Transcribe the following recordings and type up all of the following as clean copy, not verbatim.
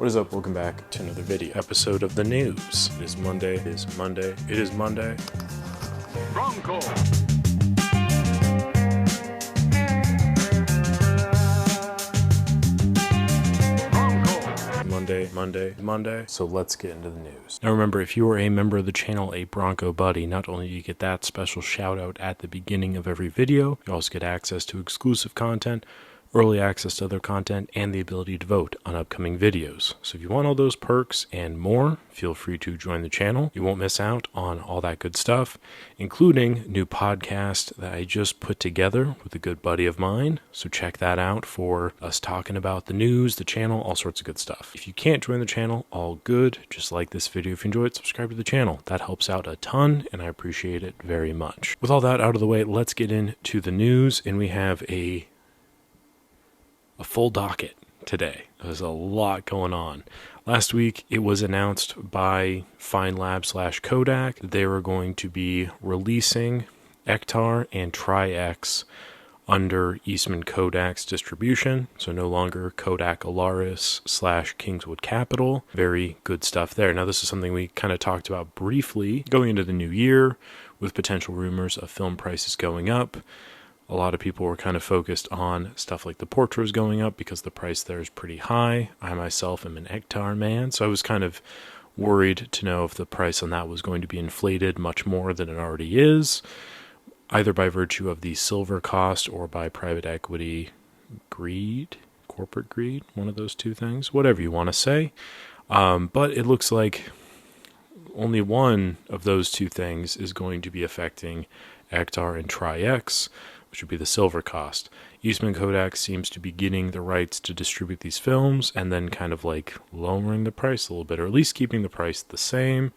What is up? Welcome back to another video episode of the news. It is Monday. It is Monday. It is Monday. Wrong call. Monday. So let's get into the news. Now remember, if you are a member of the channel, a Bronco Buddy, not only do you get that special shout out at the beginning of every video, you also get access to exclusive content, early access to other content, and the ability to vote on upcoming videos. So if you want all those perks and more, feel free to join the channel. You won't miss out on all that good stuff, including new podcast that I just put together with a good buddy of mine. So check that out for us talking about the news, the channel, all sorts of good stuff. If you can't join the channel, all good. Just like this video if you enjoyed, subscribe to the channel. That helps out a ton, and I appreciate it very much. With all that out of the way, let's get into the news, and we have a full docket today. There's a lot going on. Last week, it was announced by Reflx Lab / Kodak that they were going to be releasing Ektar and Tri-x under Eastman Kodak's distribution. So no longer Kodak Alaris / Kingswood Capital. Very good stuff there. Now, this is something we kind of talked about briefly going into the new year with potential rumors of film prices going up. A lot of people were kind of focused on stuff like the Portras going up because the price there is pretty high. I myself am an Ektar man, so I was kind of worried to know if the price on that was going to be inflated much more than it already is, either by virtue of the silver cost or by private equity greed, corporate greed, one of those two things, whatever you want to say. But it looks like only one of those two things is going to be affecting Ektar and Tri-x, which would be the silver cost. Eastman Kodak seems to be getting the rights to distribute these films and then kind of like lowering the price a little bit, or at least keeping the price the same.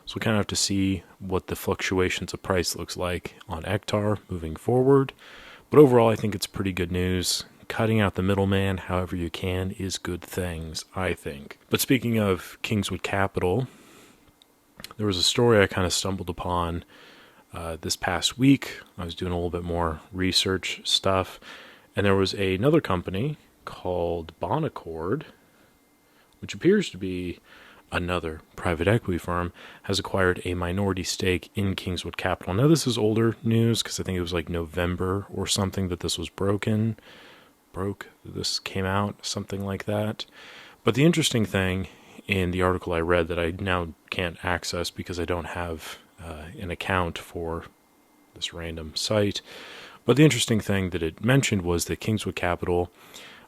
So we kind of have to see what the fluctuations of price looks like on Ektar moving forward. But overall, I think it's pretty good news. Cutting out the middleman however you can is good things, I think. But speaking of Kingswood Capital, there was a story I kind of stumbled upon this past week. I was doing a little bit more research stuff, and there was another company called Bonaccord, which appears to be another private equity firm, has acquired a minority stake in Kingswood Capital. Now, this is older news because I think it was like November or something that this was this came out, something like that. But the interesting thing in the article I read that I now can't access because I don't have an account for this random site. But the interesting thing that it mentioned was that Kingswood Capital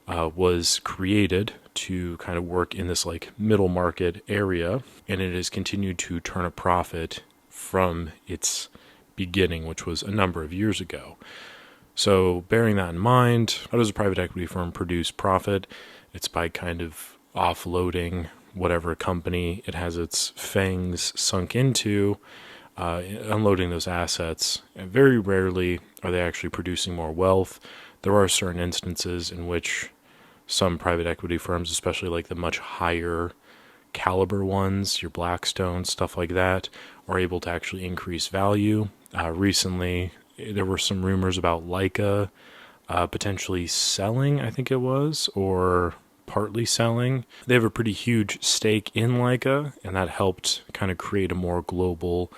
was created to kind of work in this like middle market area, and it has continued to turn a profit from its beginning, which was a number of years ago. So bearing that in mind, how does a private equity firm produce profit? It's by kind of offloading whatever company it has its fangs sunk into, unloading those assets, and very rarely are they actually producing more wealth. There are certain instances in which some private equity firms, especially like the much higher caliber ones, your Blackstone, stuff like that, are able to actually increase value. Recently, there were some rumors about Leica potentially selling, I think it was, or partly selling. They have a pretty huge stake in Leica, and that helped kind of create a more global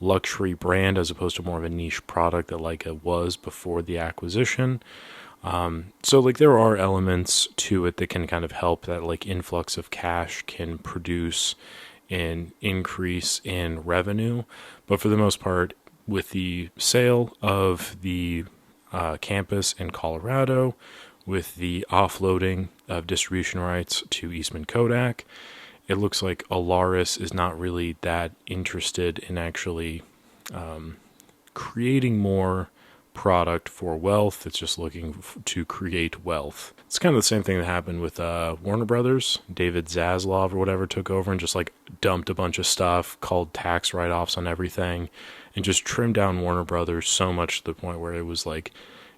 luxury brand as opposed to more of a niche product that Leica was before the acquisition. So like there are elements to it that can kind of help that like influx of cash can produce an increase in revenue. But for the most part, with the sale of the campus in Colorado, with the offloading of distribution rights to Eastman Kodak, it looks like Alaris is not really that interested in actually creating more product for wealth. It's just looking to create wealth. It's kind of the same thing that happened with Warner Brothers. David Zaslav or whatever took over and just like dumped a bunch of stuff, called tax write-offs on everything, and just trimmed down Warner Brothers so much to the point where it was like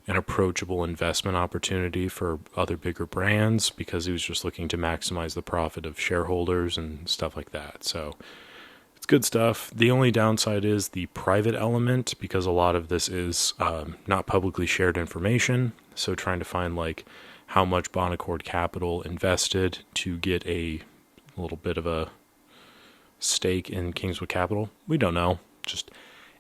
an approachable investment opportunity for other bigger brands because he was just looking to maximize the profit of shareholders and stuff like that. So it's good stuff. The only downside is the private element, because a lot of this is not publicly shared information. So trying to find like how much Bonaccord Capital invested to get a a little bit of a stake in Kingswood Capital. We don't know. Just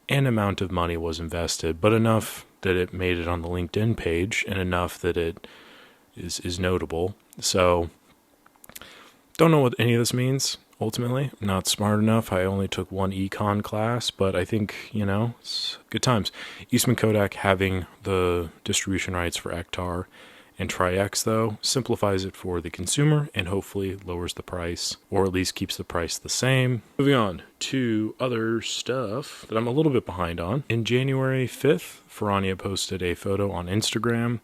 an amount of money was invested, but enough that it made it on the LinkedIn page and enough that it is notable. So don't know what any of this means. Ultimately, I'm not smart enough. I only took one econ class, but I think, it's good times. Eastman Kodak having the distribution rights for Ektar and Tri-x, though, simplifies it for the consumer and hopefully lowers the price, or at least keeps the price the same. Moving on to other stuff that I'm a little bit behind on. In January 5th, Ferrania posted a photo on Instagram.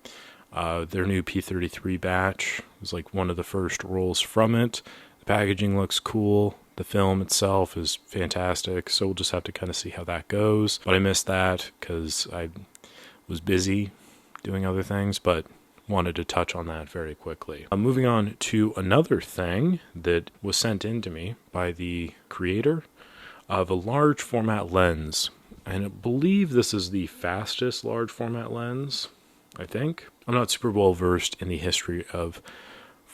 Their new P33 batch was like one of the first rolls from it. Packaging looks cool. The film itself is fantastic, so we'll just have to kind of see how that goes. But I missed that because I was busy doing other things, but wanted to touch on that very quickly. Moving on to another thing that was sent in to me by the creator of a large format lens. And I believe this is the fastest large format lens, I think. I'm not super well versed in the history of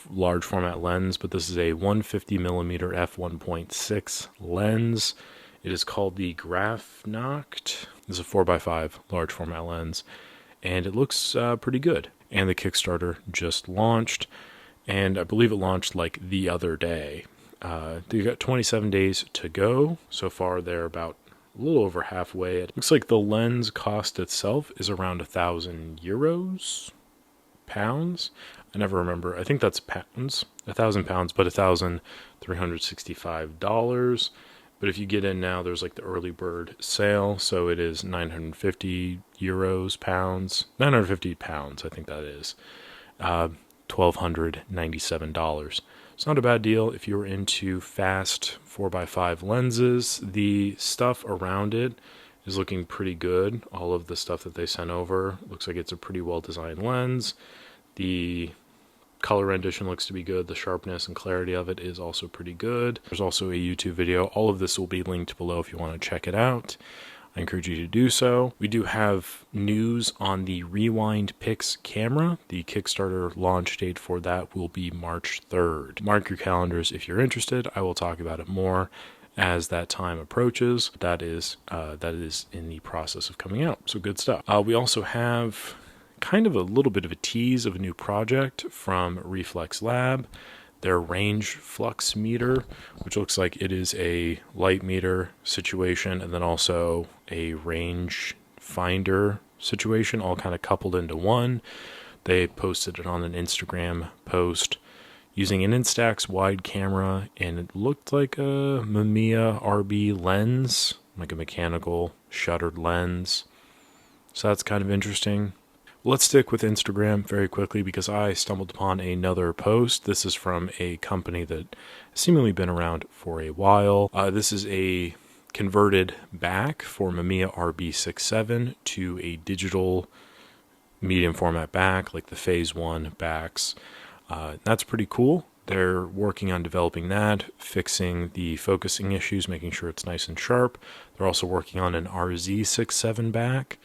large format lens, but this is a 150mm f1.6 lens. It is called the Grafnocht. This is a 4x5 large format lens, and it looks pretty good. And the Kickstarter just launched, and I believe it launched like the other day. They've got 27 days to go. So far, they're about a little over halfway. It looks like the lens cost itself is around €1,000, pounds. I never remember. I think that's pounds. 1,000 pounds, but $1,365. But if you get in now, there's like the early bird sale, so it is €950, pounds. 950 pounds, I think that is. $1,297. It's not a bad deal if you're into fast 4x5 lenses. The stuff around it is looking pretty good. All of the stuff that they sent over looks like it's a pretty well designed lens. The color rendition looks to be good. The sharpness and clarity of it is also pretty good. There's also a YouTube video. All of this will be linked below if you want to check it out. I encourage you to do so. We do have news on the RewindPix camera. The Kickstarter launch date for that will be March 3rd. Mark your calendars if you're interested. I will talk about it more as that time approaches. That is in the process of coming out. So good stuff. We also have kind of a little bit of a tease of a new project from Reflx Lab, their range flux meter, which looks like it is a light meter situation and then also a range finder situation, all kind of coupled into one. They posted it on an Instagram post using an Instax wide camera, and it looked like a Mamiya RB lens, like a mechanical shuttered lens. So that's kind of interesting. Let's stick with Instagram very quickly because I stumbled upon another post. This is from a company that has seemingly been around for a while. This is a converted back for Mamiya RB67 to a digital medium format back, like the Phase 1 backs. That's pretty cool. They're working on developing that, fixing the focusing issues, making sure it's nice and sharp. They're also working on an RZ67 back.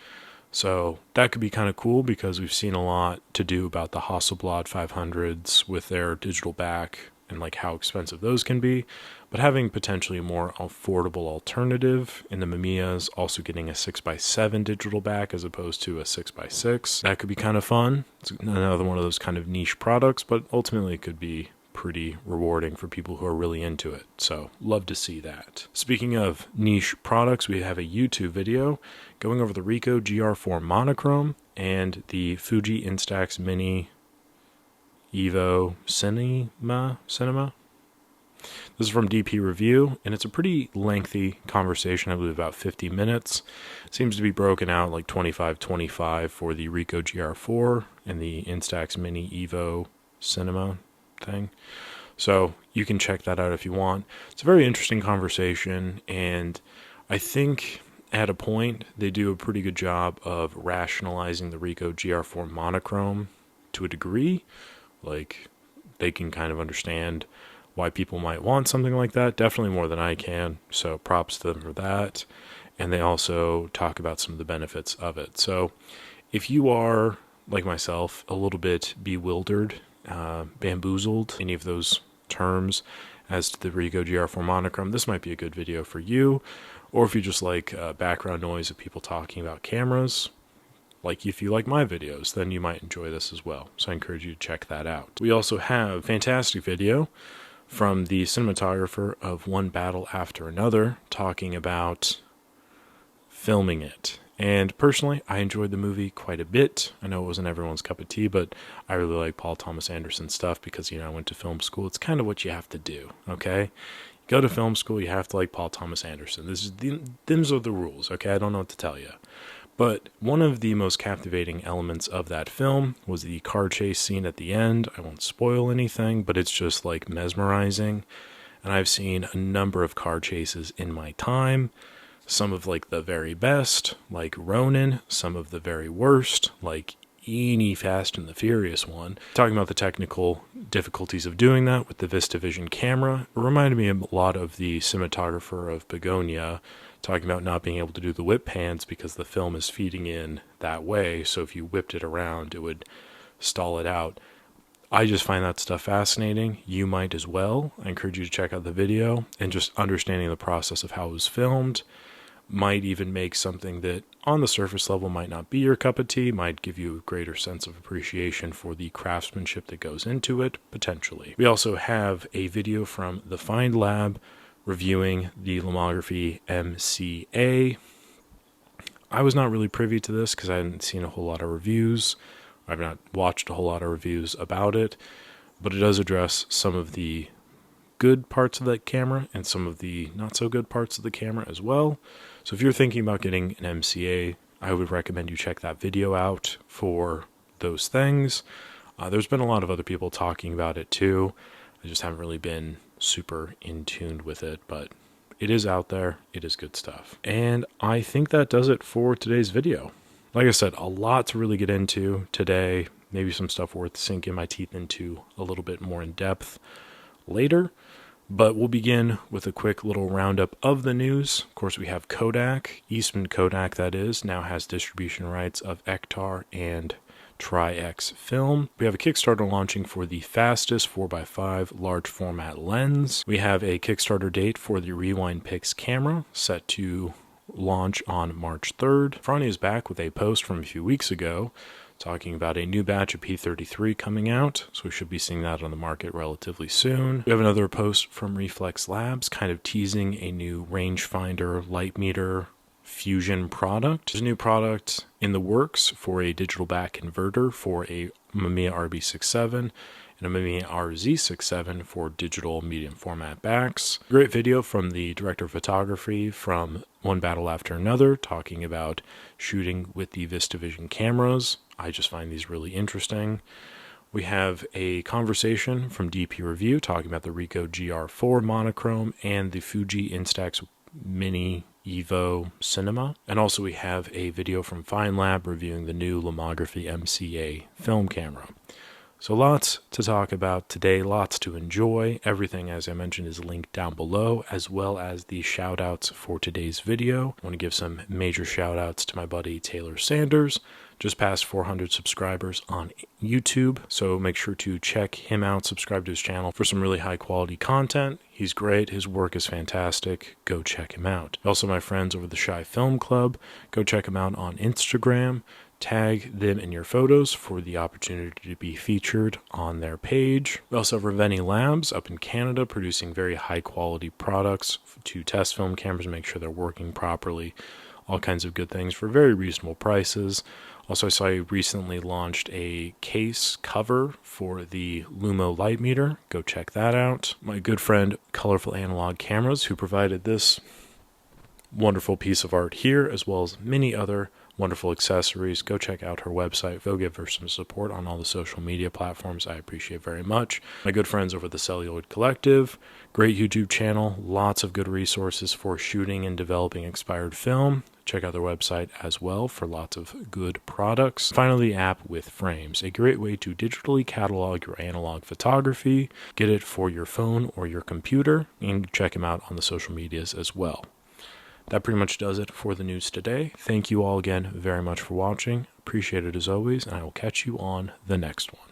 So that could be kind of cool because we've seen a lot to do about the Hasselblad 500s with their digital back and like how expensive those can be. But having potentially a more affordable alternative in the Mamiyas, also getting a 6x7 digital back as opposed to a 6x6, that could be kind of fun. It's another one of those kind of niche products, but ultimately it could be pretty rewarding for people who are really into it. So love to see that. Speaking of niche products, we have a YouTube video going over the Ricoh GR4 monochrome and the Fuji Instax Mini Evo Cinema. This is from DP Review, and it's a pretty lengthy conversation, I believe about 50 minutes. It seems to be broken out like 25-25 for the Ricoh GR4 and the Instax Mini Evo Cinema thing. So you can check that out if you want. It's a very interesting conversation, and I think at a point they do a pretty good job of rationalizing the Ricoh GR4 monochrome to a degree. Like, they can kind of understand why people might want something like that, definitely more than I can, so props to them for that. And they also talk about some of the benefits of it. So if you are, like myself, a little bit bewildered, bamboozled, any of those terms, as to the Ricoh GR4 monochrome, this might be a good video for you. Or if you just like background noise of people talking about cameras, like if you like my videos, then you might enjoy this as well. So I encourage you to check that out. We also have a fantastic video from the cinematographer of One Battle After Another talking about filming it. And personally, I enjoyed the movie quite a bit. I know it wasn't everyone's cup of tea, but I really like Paul Thomas Anderson stuff because, I went to film school. It's kind of what you have to do, okay? You go to film school, you have to like Paul Thomas Anderson. Them's are the rules, okay? I don't know what to tell you. But one of the most captivating elements of that film was the car chase scene at the end. I won't spoil anything, but it's just like mesmerizing. And I've seen a number of car chases in my time. Some of like the very best, like Ronin. Some of the very worst, like any Fast and the Furious one. Talking about the technical difficulties of doing that with the VistaVision camera. It reminded me a lot of the cinematographer of Begonia, talking about not being able to do the whip pans because the film is feeding in that way. So if you whipped it around, it would stall it out. I just find that stuff fascinating. You might as well. I encourage you to check out the video, and just understanding the process of how it was filmed might even make something that on the surface level might not be your cup of tea, might give you a greater sense of appreciation for the craftsmanship that goes into it, potentially. We also have a video from the Find Lab reviewing the Lomography MCA. I was not really privy to this because I hadn't seen a whole lot of reviews. I've not watched a whole lot of reviews about it, but it does address some of the good parts of that camera and some of the not so good parts of the camera as well. So if you're thinking about getting an MCA, I would recommend you check that video out for those things. There's been a lot of other people talking about it too. I just haven't really been super in tune with it, but it is out there. It is good stuff. And I think that does it for today's video. Like I said, a lot to really get into today. Maybe some stuff worth sinking my teeth into a little bit more in depth later. But we'll begin with a quick little roundup of the news. Of course, we have Kodak, Eastman Kodak that is, now has distribution rights of Ektar and Tri-x film. We have a Kickstarter launching for the fastest 4x5 large format lens. We have a Kickstarter date for the RewindPix camera set to launch on March 3rd. Ferrania is back with a post from a few weeks ago talking about a new batch of P33 coming out, so we should be seeing that on the market relatively soon. We have another post from Reflx Labs kind of teasing a new rangefinder light meter fusion product. There's a new product in the works for a digital back converter for a Mamiya RB67 and a Mamiya RZ67 for digital medium format backs. Great video from the director of photography from One Battle After Another talking about shooting with the VistaVision cameras. I just find these really interesting. We have a conversation from DP Review talking about the Ricoh GR4 monochrome and the Fuji Instax Mini Evo Cinema. And also we have a video from Find Lab reviewing the new Lomography MCA film camera. So lots to talk about today, lots to enjoy. Everything, as I mentioned, is linked down below, as well as the shout-outs for today's video. I want to give some major shout-outs to my buddy Taylor Sanders, just passed 400 subscribers on YouTube, so make sure to check him out, subscribe to his channel for some really high-quality content. He's great, his work is fantastic, go check him out. Also, my friends over the Shy Film Club, go check him out on Instagram. Tag them in your photos for the opportunity to be featured on their page. We also have Reveni Labs up in Canada producing very high quality products to test film cameras and make sure they're working properly. All kinds of good things for very reasonable prices. Also, I saw you recently launched a case cover for the Lomo light meter. Go check that out. My good friend Colorful Analog Cameras, who provided this wonderful piece of art here, as well as many other wonderful accessories. Go check out her website. Go give her some support on all the social media platforms. I appreciate very much. My good friends over the Celluloid Collective, great YouTube channel, lots of good resources for shooting and developing expired film. Check out their website as well for lots of good products. Finally, the app with frames, a great way to digitally catalog your analog photography. Get it for your phone or your computer, and check them out on the social medias as well. That pretty much does it for the news today. Thank you all again very much for watching. Appreciate it as always, and I will catch you on the next one.